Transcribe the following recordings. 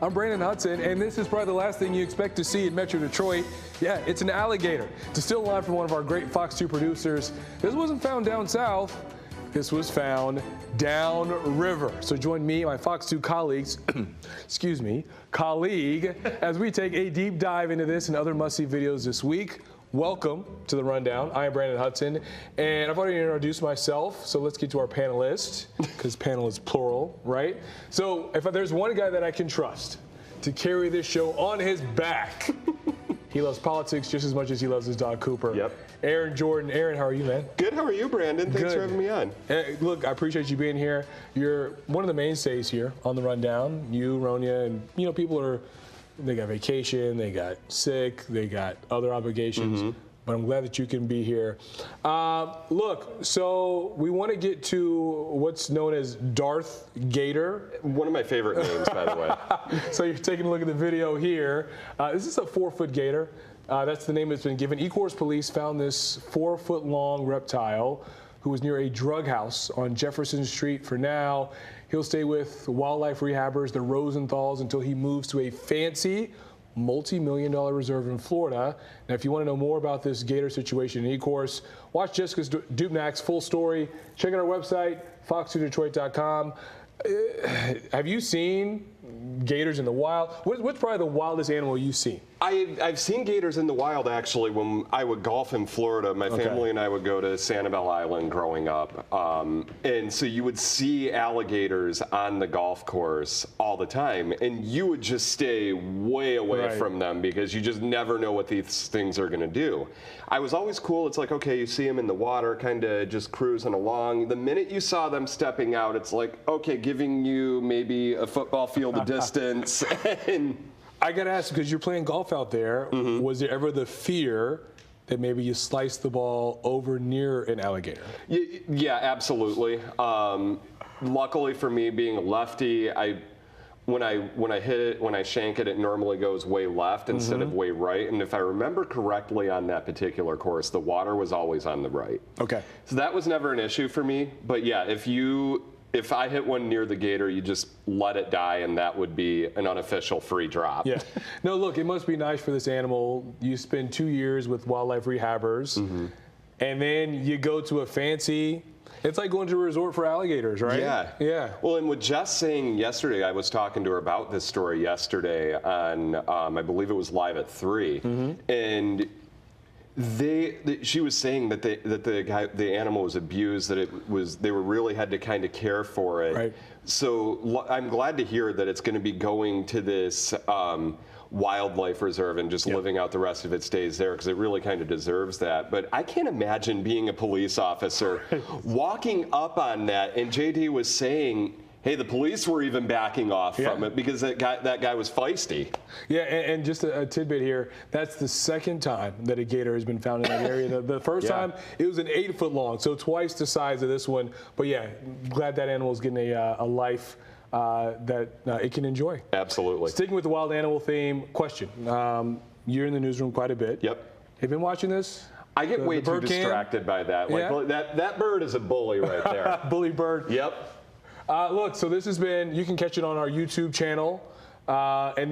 I'm Brandon Hudson, and this is probably the last thing you expect to see in Metro Detroit. Yeah, it's an alligator. To steal a line from one of our great Fox 2 producers, this wasn't found down south. This was found downriver. So join me and my Fox 2 colleagues, colleague, as we take a deep dive into this and other must-see videos this week. Welcome to the Rundown. I am Brandon Hudson, and I've already introduced myself, so let's get to our panelists, because panel is plural, right? So if there's one guy that I can trust to carry this show on his back, he loves politics just as much as he loves his dog, Cooper. Yep. Aaron Jordan. Aaron, how are you, man? Good. How are you, Brandon? Thanks for having me on. Look, I appreciate you being here. You're one of the mainstays here on the Rundown. You, Ronya, and people they got vacation, they got sick, they got other obligations. But I'm glad that you can be here. Look, so we want to get to what's known as Darth Gator. One of my favorite names, by the way. So you're taking a look at the video here. This is a 4-foot gator. That's the name that's been given. Ecorse police found this 4-foot-long reptile who was near a drug house on Jefferson Street. For now, he'll stay with wildlife rehabbers, the Rosenthals, until he moves to a fancy multi-million-dollar reserve in Florida. Now, if you want to know more about this gator situation in Ecorse, watch Jessica Dubnak's full story. Check out our website, fox2detroit.com. Have you seen gators in the wild? What's probably the wildest animal you've seen? I've seen gators in the wild, actually. When I would golf in Florida, my family and I would go to Sanibel Island growing up. And so you would see alligators on the golf course all the time. And you would just stay way away from them because you just never know what these things are going to do. I was always cool. It's like, okay, you see them in the water, kind of just cruising along. The minute you saw them stepping out, it's like, okay, giving you maybe a football field of distance. And I got to ask, because you're playing golf out there, was there ever the fear that maybe you sliced the ball over near an alligator? Yeah, absolutely. Luckily for me, being a lefty, when I hit it, when I shank it, it normally goes way left instead of way right. And if I remember correctly on that particular course, the water was always on the right. Okay. So that was never an issue for me. But yeah, if I hit one near the gator, you just let it die, and that would be an unofficial free drop. Yeah. No, look, it must be nice for this animal. You spend 2 years with wildlife rehabbers, and then you go to a fancy. It's like going to a resort for alligators, right? Yeah. Yeah. Well, and with Jess saying yesterday, I was talking to her about this story yesterday on, I believe it was live at 3, and she was saying that the animal was abused, that they really had to kind of care for it. Right. So I'm glad to hear that it's going to be going to this wildlife reserve and just living out the rest of its days there, because it really kind of deserves that. But I can't imagine being a police officer walking up on that, and JD was saying, hey, the police were even backing off from it because that guy was feisty. Yeah, and just a tidbit here, that's the second time that a gator has been found in that area. The first time, it was an 8-foot long, so twice the size of this one. But yeah, glad that animal is getting a life that it can enjoy. Absolutely. Sticking with the wild animal theme, question. You're in the newsroom quite a bit. Yep. Have you been watching this? I get way too distracted by that. Like, that bird is a bully right there. Bully bird. Yep. Look, so this has been, you can catch it on our YouTube channel. And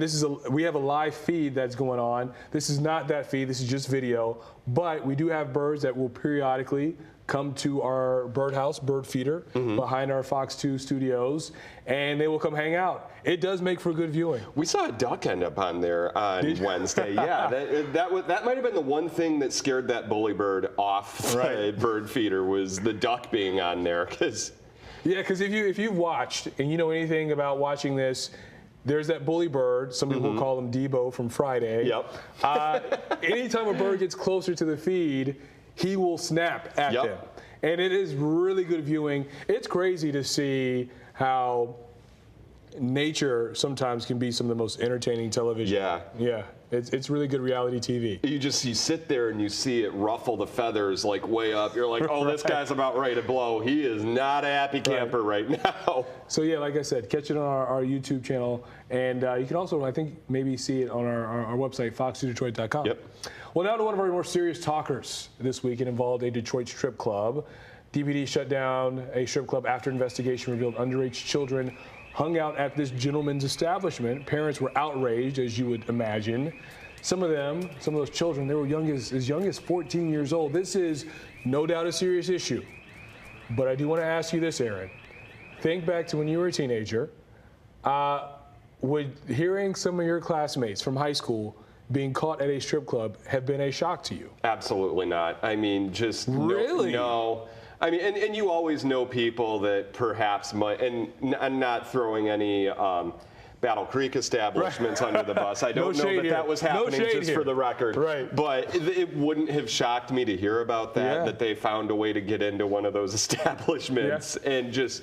we have a live feed that's going on. This is not that feed, this is just video. But we do have birds that will periodically come to our birdhouse, bird feeder, behind our Fox 2 studios, and they will come hang out. It does make for good viewing. We saw a duck end up on there on Wednesday. Yeah, that might have been the one thing that scared that bully bird off the bird feeder, was the duck being on there. Yeah, because if you've watched and you know anything about watching this, there's that bully bird. Some people call him Debo from Friday. Yep. Anytime a bird gets closer to the feed, he will snap at them. And it is really good viewing. It's crazy to see how nature sometimes can be some of the most entertaining television. Yeah. It's really good reality TV. You sit there and you see it ruffle the feathers like way up. You're like, oh, this guy's about ready to blow. He is not a happy camper right now. So yeah, like I said, catch it on our YouTube channel, and you can also, I think, maybe see it on our website, fox2detroit.com. Yep. Well, now to one of our more serious talkers this week. It involved a Detroit strip club. DPD shut down a strip club after investigation revealed underage children hung out at this gentleman's establishment. Parents were outraged, as you would imagine. Some of those children, they were as young as 14 years old. This is no doubt a serious issue. But I do want to ask you this, Aaron. Think back to when you were a teenager. Would hearing some of your classmates from high school being caught at a strip club have been a shock to you? Absolutely not. I mean, just really? No. I mean, and you always know people that perhaps might, and I'm not throwing any Battle Creek establishments under the bus. I don't know that was happening, just for the record. Right. But it wouldn't have shocked me to hear about that, that they found a way to get into one of those establishments. And just,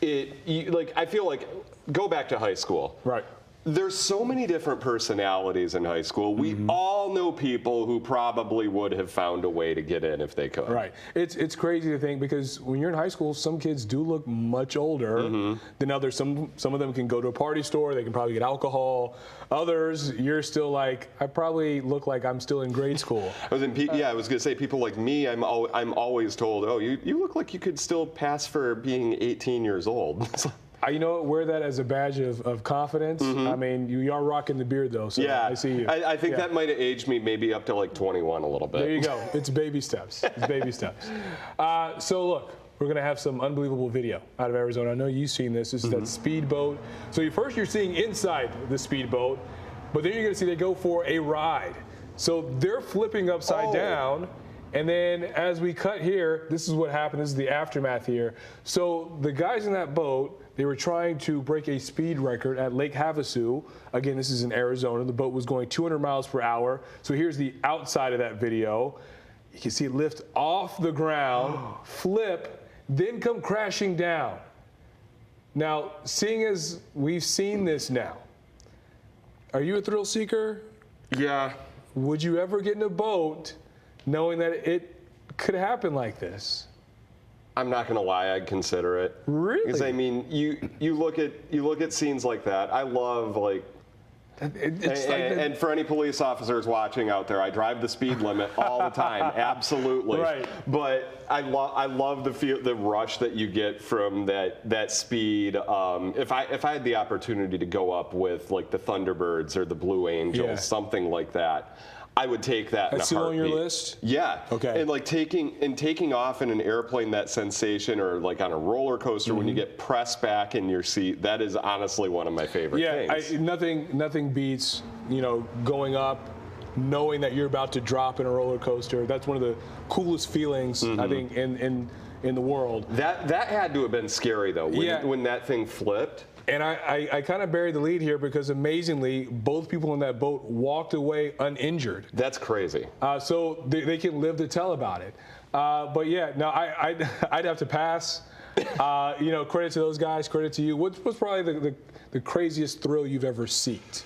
I feel like, go back to high school. Right. There's so many different personalities in high school. We all know people who probably would have found a way to get in if they could. Right. It's crazy to think, because when you're in high school, some kids do look much older than others. Some of them can go to a party store. They can probably get alcohol. Others, you're still like, I probably look like I'm still in grade school. I was going to say, people like me, I'm always told, oh, you look like you could still pass for being 18 years old. You know, wear that as a badge of confidence. I mean, you are rocking the beard, though, so I see you. I think that might have aged me maybe up to like 21 a little bit. There you go. It's baby steps. It's baby steps. So, look, we're going to have some unbelievable video out of Arizona. I know you've seen this. This is that speedboat. So, first you're seeing inside the speedboat, but then you're going to see they go for a ride. So, they're flipping upside down. And then as we cut here, this is what happened. This is the aftermath here. So the guys in that boat, they were trying to break a speed record at Lake Havasu. Again, this is in Arizona. The boat was going 200 miles per hour. So here's the outside of that video. You can see it lift off the ground, flip, then come crashing down. Now, seeing as we've seen this now, are you a thrill seeker? Yeah. Would you ever get in a boat knowing that it could happen like this? I'm not going to lie, I'd consider it. Really? Because I mean, you look at scenes like that. I love and for any police officers watching out there, I drive the speed limit all the time, absolutely. Right. But I love the rush that you get from that speed. If I had the opportunity to go up with like the Thunderbirds or the Blue Angels, something like that, I would take that in a heartbeat. That's still on your list? Yeah. Okay. And like taking off in an airplane, that sensation, or like on a roller coaster when you get pressed back in your seat, that is honestly one of my favorite things. Yeah, nothing beats, going up, knowing that you're about to drop in a roller coaster. That's one of the coolest feelings, I think, in the world. That had to have been scary, though, when that thing flipped. And I kind of buried the lead here because, amazingly, both people in that boat walked away uninjured. That's crazy. So they can live to tell about it. But, yeah, no, I'd have to pass. Credit to those guys, credit to you. What's probably the craziest thrill you've ever seeked?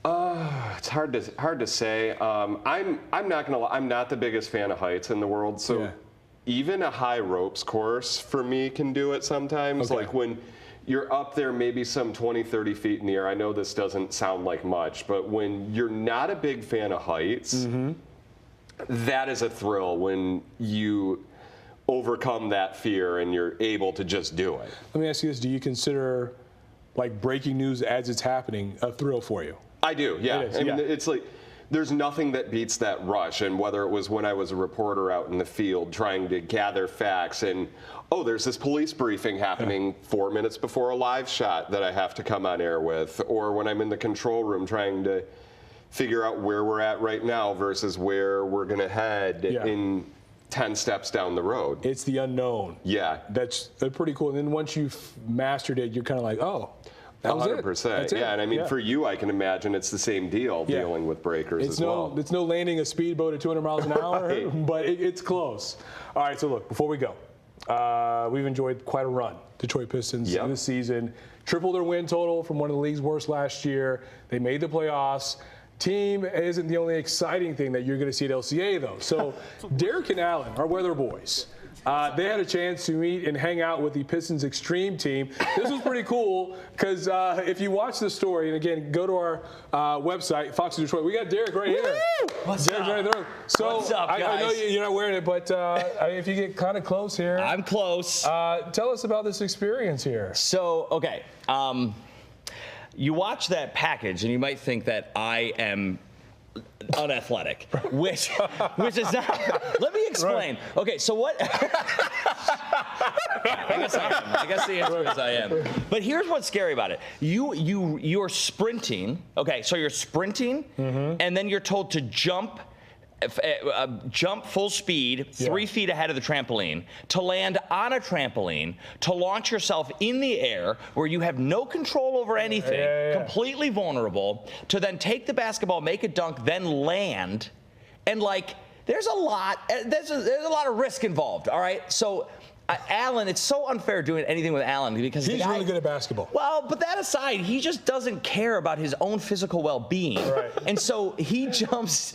It's hard to say. I'm not gonna lie, I'm not the biggest fan of heights in the world. So even a high ropes course for me can do it sometimes. Like when you're up there maybe some 20, 30 feet in the air. I know this doesn't sound like much, but when you're not a big fan of heights, that is a thrill when you overcome that fear and you're able to just do it. Let me ask you this. Do you consider like breaking news as it's happening a thrill for you? I do, yeah. I mean, it's like, there's nothing that beats that rush. And whether it was when I was a reporter out in the field trying to gather facts and, there's this police briefing happening 4 minutes before a live shot that I have to come on air with, or when I'm in the control room trying to figure out where we're at right now versus where we're going to head in 10 steps down the road. It's the unknown. Yeah. That's pretty cool. And then once you've mastered it, you're kind of like, that was 100%. Yeah, and I mean, for you, I can imagine it's the same deal dealing with breakers as well. It's no landing a speedboat at 200 miles an hour, but it's close. All right, so look, before we go, we've enjoyed quite a run, Detroit Pistons, in this season. Tripled their win total from one of the league's worst last year. They made the playoffs. Team isn't the only exciting thing that you're going to see at LCA, though. So Derek and Allen, our weather boys, They had a chance to meet and hang out with the Pistons Extreme team. This was pretty cool because if you watch the story, and again, go to our website, Fox News Detroit. We got Derek right here. What's Derek's right there. So What's up, I know guys? you're not wearing it, but if you get kind of close here. I'm close. Tell us about this experience here. So, okay. You watch that package and you might think that I am unathletic, which is not. Let me explain. Right. Okay, so what? I guess I am. I guess the answer is I am. But here's what's scary about it. You're sprinting. Okay, so you're sprinting, and then you're told to jump full speed 3 feet ahead of the trampoline, to land on a trampoline, to launch yourself in the air where you have no control over anything, completely vulnerable, to then take the basketball, make a dunk, then land, and like there's a lot of risk involved. All right, so. Allen, it's so unfair doing anything with Allen because he's really good at basketball. Well, but that aside, he just doesn't care about his own physical well-being. Right. And so he jumps.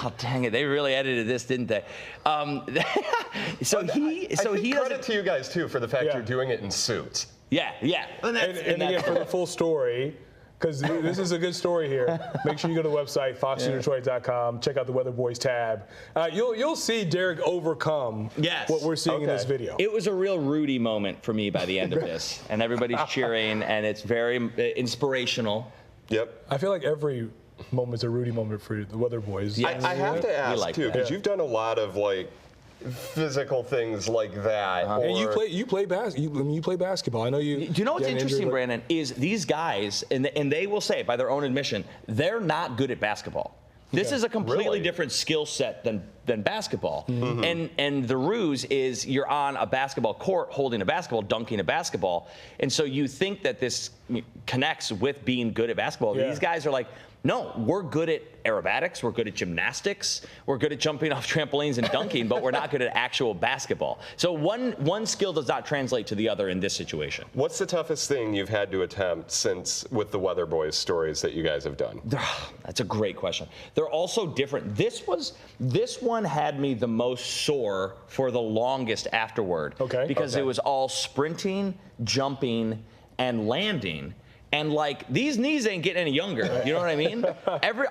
God dang it! They really edited this, didn't they? Credit to you guys too for the fact you're doing it in suits. Yeah. And again, for the full story. Because this is a good story here. Make sure you go to the website, foxnewsdetroit.com. Check out the Weather Boys tab. You'll see Derek overcome what we're seeing in this video. It was a real Rudy moment for me by the end of this. And everybody's cheering, and it's very inspirational. Yep. I feel like every moment's a Rudy moment for the Weather Boys. Yes. I have to ask, too, because you've done a lot of, like, physical things like that. And you play basketball. I know you. Do you know what's interesting, Brandon? Is these guys, and they will say it by their own admission, they're not good at basketball. This is a completely different skill set than basketball. And the ruse is you're on a basketball court holding a basketball, dunking a basketball, and so you think that this connects with being good at basketball. These guys are like, no, we're good at aerobatics, we're good at gymnastics, we're good at jumping off trampolines and dunking, but we're not good at actual basketball. So one skill does not translate to the other in this situation. What's the toughest thing you've had to attempt since with the Weather Boys stories that you guys have done? That's a great question. They're also different. This one had me the most sore for the longest afterward. Because it was all sprinting, jumping, and landing. And like these knees ain't getting any younger, you know what I mean?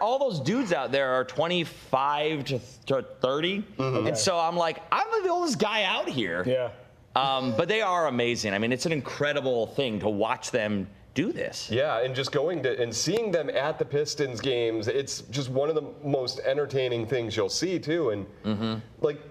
All those dudes out there are 25 to 30, and so I'm like, I'm the oldest guy out here. Yeah. But they are amazing. I mean, it's an incredible thing to watch them do this. Yeah, and just going to and seeing them at the Pistons games, it's just one of the most entertaining things you'll see too. And like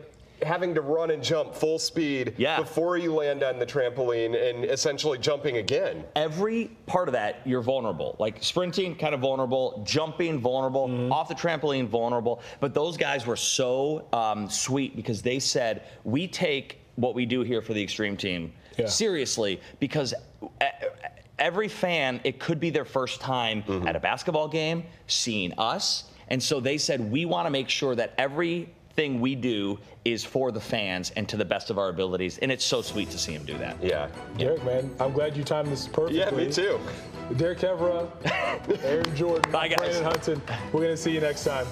having to run and jump full speed before you land on the trampoline and essentially jumping again. Every part of that, you're vulnerable. Like sprinting, kind of vulnerable. Jumping, vulnerable. Off the trampoline, vulnerable. But those guys were so sweet because they said, we take what we do here for the Extreme team seriously because every fan, it could be their first time at a basketball game, seeing us. And so they said, we want to make sure that everything we do is for the fans and to the best of our abilities, and it's so sweet to see him do that. Yeah. Derek, man, I'm glad you timed this perfectly. Yeah, me too. Derek Kevra, Aaron Jordan, bye, guys. Brandon Hudson. We're going to see you next time.